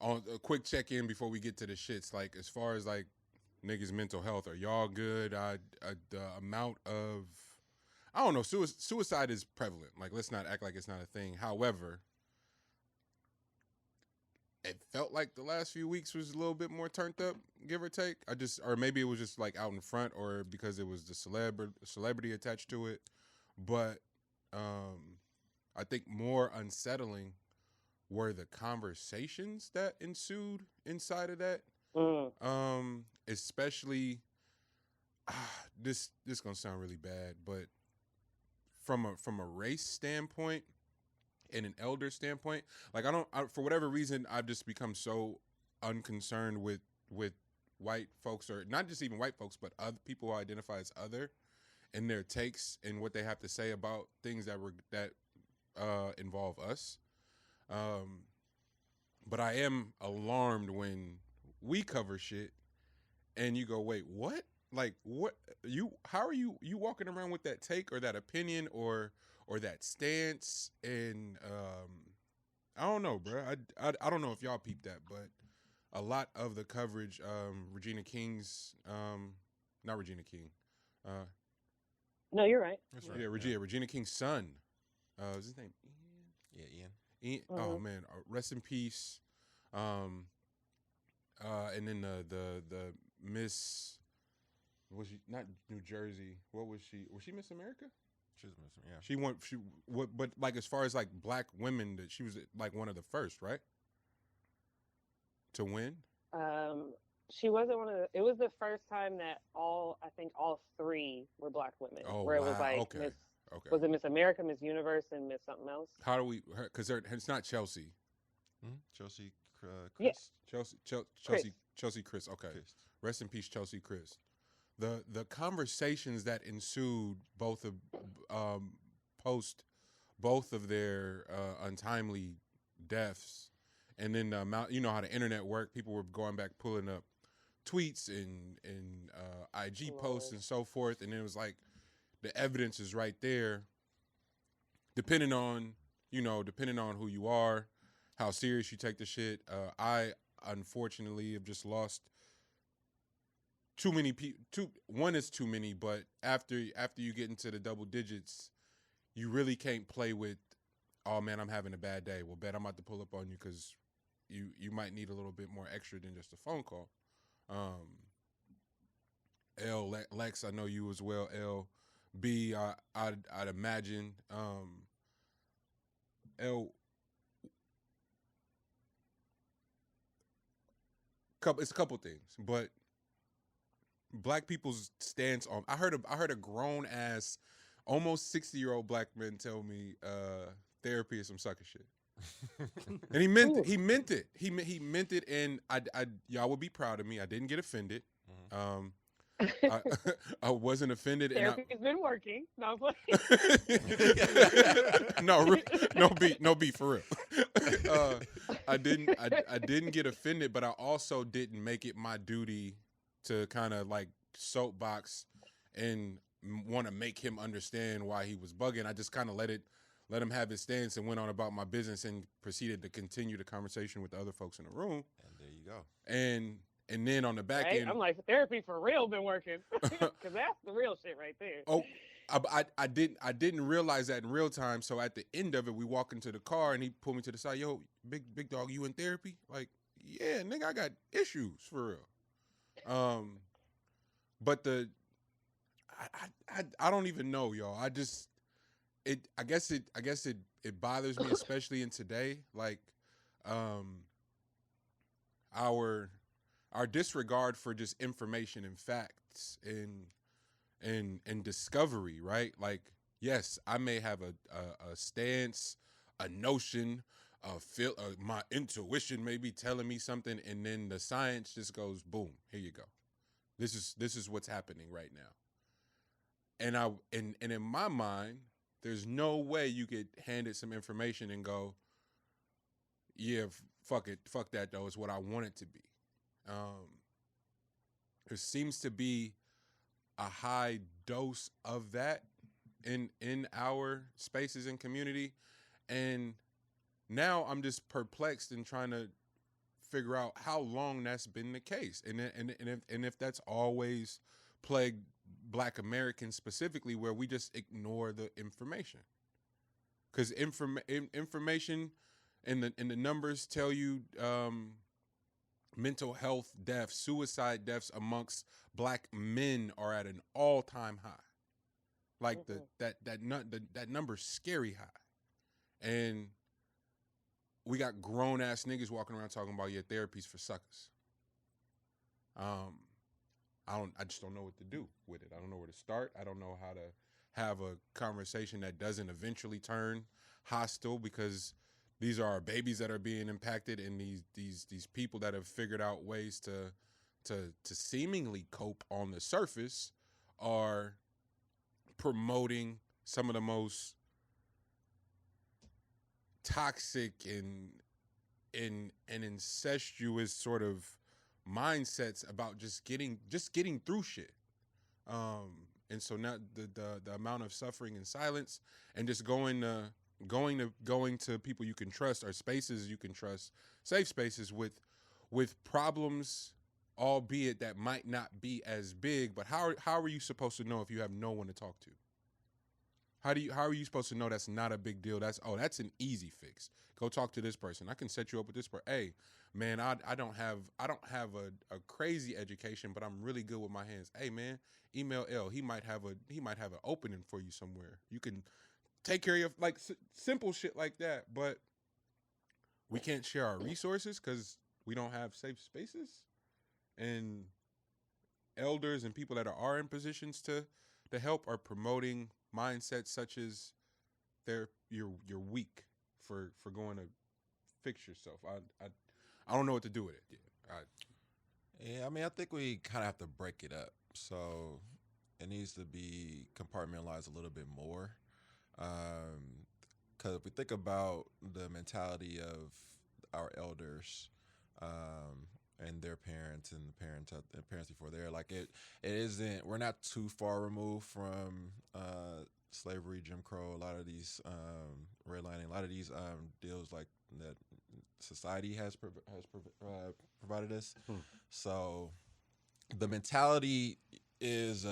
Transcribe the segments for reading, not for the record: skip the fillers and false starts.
On a quick check in before we get to the shits. Like as far as like niggas' mental health, are y'all good? The amount of I don't know. Suicide is prevalent. Like let's not act like it's not a thing. However, it felt like the last few weeks was a little bit more turned up, give or take. Or maybe it was just like out in front, or because it was the celebrity attached to it. But I think more unsettling were the conversations that ensued inside of that. Mm. Especially this gonna sound really bad, but from a race standpoint and an elder standpoint, like for whatever reason I've just become so unconcerned with white folks, or not just even white folks, but other people who identify as other, and their takes and what they have to say about things that involve us. Um, but I am alarmed when we cover shit and you go, wait, what? Like, what? How are you walking around with that take or that opinion or that stance? And I don't know, bro. I don't know if y'all peeped that, but a lot of the coverage, Regina King's, not Regina King. No, you're right. That's right. Yeah, Regina King's son. Is his name Yeah, Ian. Ian? Oh man, rest in peace. And then the Miss, was she not New Jersey? What was she? Was she Miss America? She's missing. Yeah. But like as far as like black women, that she was like one of the first, right? To win. She wasn't one of the. It was the first time that I think all three were black women. Oh, where it was wow. like Okay. Miss. Okay. Was it Miss America, Miss Universe, and Miss something else? How do we? Because it's not Chelsea. Chelsea, Chris. Yeah. Chelsea Chris. Okay. Chris. Rest in peace, Chelsea Chris. The conversations that ensued post both of their untimely deaths, and then the amount, you know how the internet worked. People were going back pulling up tweets and IG posts and so forth, and it was like the evidence is right there. Depending on who you are, how serious you take the shit. I unfortunately have just lost too many people. One is too many, but after you get into the double digits, you really can't play with, oh man, I'm having a bad day. Well, bet I'm about to pull up on you because you might need a little bit more extra than just a phone call. Lex, I know you as well. L, B, I'd imagine. L, it's a couple things, but black people's stance on. I heard a grown ass, almost 60-year-old black man tell me therapy is some sucker shit. And he meant it. He meant it. He meant it, and y'all would be proud of me. I didn't get offended. I wasn't offended. Therapy's been working. No, no beef for real. I didn't get offended, but I also didn't make it my duty to kind of like soapbox and want to make him understand why he was bugging. I just kind of let him have his stance and went on about my business and proceeded to continue the conversation with the other folks in the room. And there you go. And then on the back end, I'm like, therapy for real been working, because that's the real shit right there. Oh, I didn't realize that in real time. So at the end of it, we walk into the car and he pulled me to the side. Yo, big dog, you in therapy? Like, yeah, nigga, I got issues for real. But I don't even know, y'all. I guess it bothers me, especially in today. Like, our disregard for just information and facts and discovery, right? Like, yes, I may have a stance, a notion, my intuition may be telling me something, and then the science just goes, boom, here you go. This is what's happening right now. And in my mind, there's no way you get handed some information and go, yeah, fuck that though. It's what I want it to be. There seems to be a high dose of that in our spaces and community, and now I'm just perplexed and trying to figure out how long that's been the case, and if that's always plagued Black Americans specifically, where we just ignore the information, because information and the numbers tell you mental health deaths, suicide deaths amongst Black men are at an all-time high. Like that number's scary high, and we got grown ass niggas walking around talking about your therapies for suckers. I just don't know what to do with it. I don't know where to start. I don't know how to have a conversation that doesn't eventually turn hostile, because these are our babies that are being impacted, and these people that have figured out ways to seemingly cope on the surface are promoting some of the most toxic and incestuous sort of mindsets about just getting through shit. And so now the amount of suffering and silence, and just going to people you can trust, or spaces you can trust, safe spaces with problems, albeit that might not be as big. But how are you supposed to know if you have no one to talk to? How are you supposed to know that's not a big deal? That's an easy fix. Go talk to this person. I can set you up with this person. Hey, man, I don't have a crazy education, but I'm really good with my hands. Hey, man, email L. He might have an opening for you somewhere. You can take care of your, like, simple shit like that. But we can't share our resources because we don't have safe spaces. And elders and people that are in positions to help are promoting mindsets such as you're weak for going to fix yourself. I don't know what to do with it. Yeah, I mean, I think we kind of have to break it up. So it needs to be compartmentalized a little bit more. Because if we think about the mentality of our elders, and their parents and the parents before there, like it isn't, we're not too far removed from slavery, Jim Crow, a lot of these redlining, a lot of these deals like that society has provided us. So the mentality is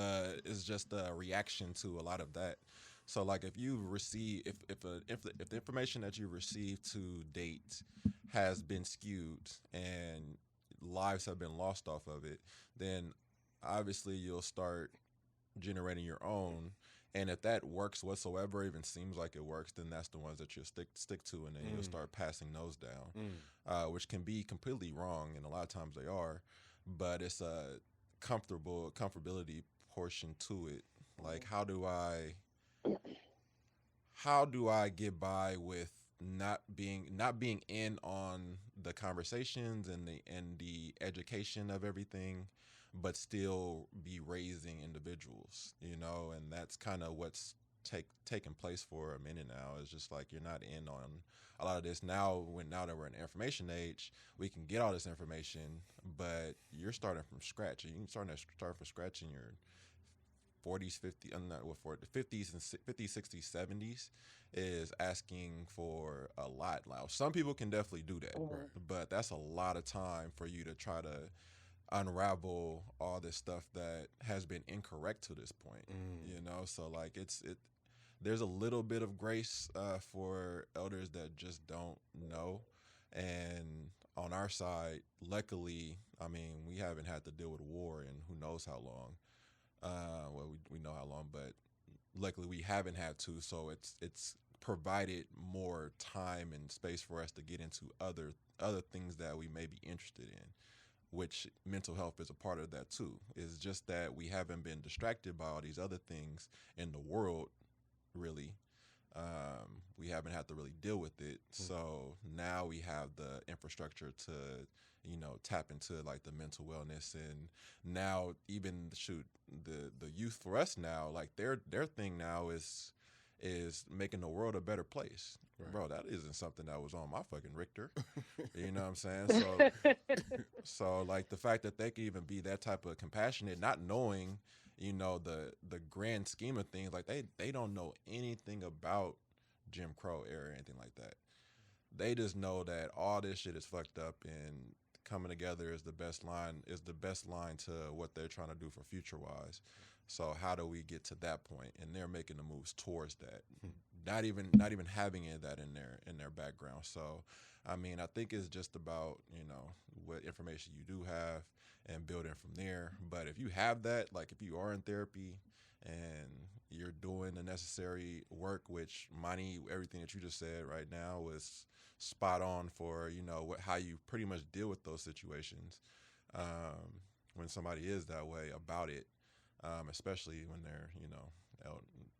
just a reaction to a lot of that. So like if you receive, if the information that you receive to date has been skewed and lives have been lost off of it, then obviously you'll start generating your own. And if that works whatsoever, even seems like it works, then that's the ones that you'll stick to, and then you'll start passing those down, which can be completely wrong, and a lot of times they are. But it's a comfortability portion to it. Like how do I get by with not being in on the conversations and the education of everything, but still be raising individuals, and that's kind of what's taking place for a minute now. It's just like you're not in on a lot of this now. Now that we're in the information age, we can get all this information, but you're starting from scratch. You can start from scratch in your 40s, 50s, and 50s, 60s, 70s is asking for a lot. Now, some people can definitely do that, but that's a lot of time for you to try to unravel all this stuff that has been incorrect to this point. So like there's a little bit of grace for elders that just don't know. And on our side, luckily, I mean, we haven't had to deal with war in who knows how long. Well, we know how long, but luckily we haven't had to. So it's provided more time and space for us to get into other things that we may be interested in, which mental health is a part of that too. It's just that we haven't been distracted by all these other things in the world, really. We haven't had to really deal with it. So now we have the infrastructure to, tap into like the mental wellness. And now even the youth for us now, like their thing now is making the world a better place. Right. Bro, that isn't something that was on my fucking Richter. You know what I'm saying? So like the fact that they can even be that type of compassionate, not knowing, the grand scheme of things, like they don't know anything about Jim Crow era or anything like that. They just know that all this shit is fucked up, and coming together is the best line to what they're trying to do for future wise. So how do we get to that point? And they're making the moves towards that, not even having that in their background. So I mean, I think it's just about, what information you do have and building from there. But if you have that, like if you are in therapy and you're doing the necessary work, which Monty, everything that you just said right now was spot on for, how you pretty much deal with those situations when somebody is that way about it, especially when they're,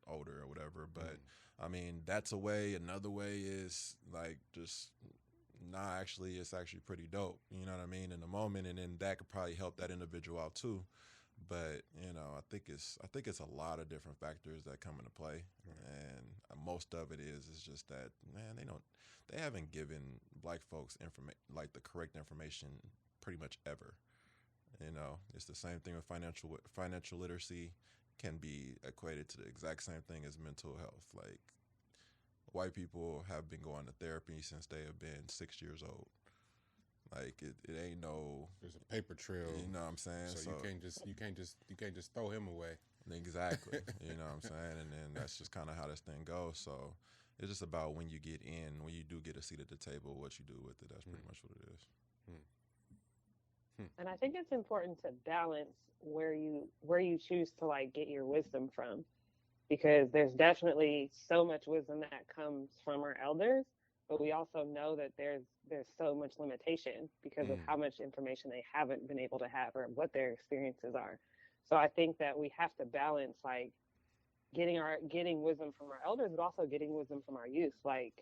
older or whatever. But I mean, that's a way. Another way is like just, nah, actually, it's actually pretty dope. You know what I mean? In the moment, and then that could probably help that individual out too. But I think it's a lot of different factors that come into play, and most of it is just that, man, they haven't given Black folks like the correct information pretty much ever. It's the same thing with financial literacy can be equated to the exact same thing as mental health. Like, white people have been going to therapy since they have been 6 years old. Like it ain't no. There's a paper trail. You know what I'm saying? So you can't just throw him away. Exactly. You know what I'm saying? And then that's just kind of how this thing goes. So it's just about when you get in, when you do get a seat at the table, what you do with it. That's pretty much what it is. And I think it's important to balance where you choose to like get your wisdom from, because there's definitely so much wisdom that comes from our elders, but we also know that there's so much limitation because of how much information they haven't been able to have or what their experiences are. So I think that we have to balance like getting wisdom from our elders, but also getting wisdom from our youth. Like,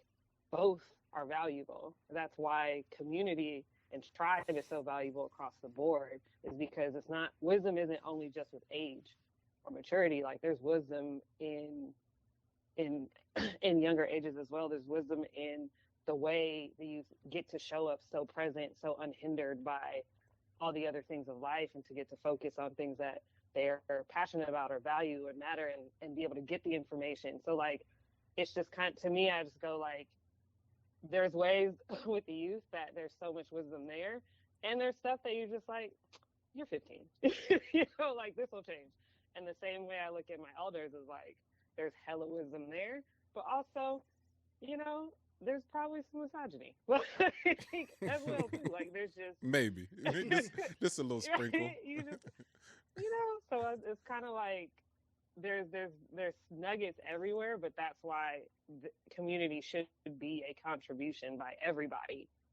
both are valuable. That's why community and tribe is so valuable across the board, is because wisdom isn't only just with age or maturity. Like, there's wisdom in younger ages as well. There's wisdom in the way that you get to show up so present, so unhindered by all the other things of life, and to get to focus on things that they're passionate about or value or matter, and be able to get the information. So like, it's just to me, I just go like, there's ways with the youth that there's so much wisdom there, and there's stuff that you're just like, you're 15, like, this will change. And the same way I look at my elders is like, there's hella wisdom there, but also, there's probably some misogyny as well too. Like, there's just maybe just a little sprinkle. So it's kind of like there's nuggets everywhere, but that's why the community should be a contribution by everybody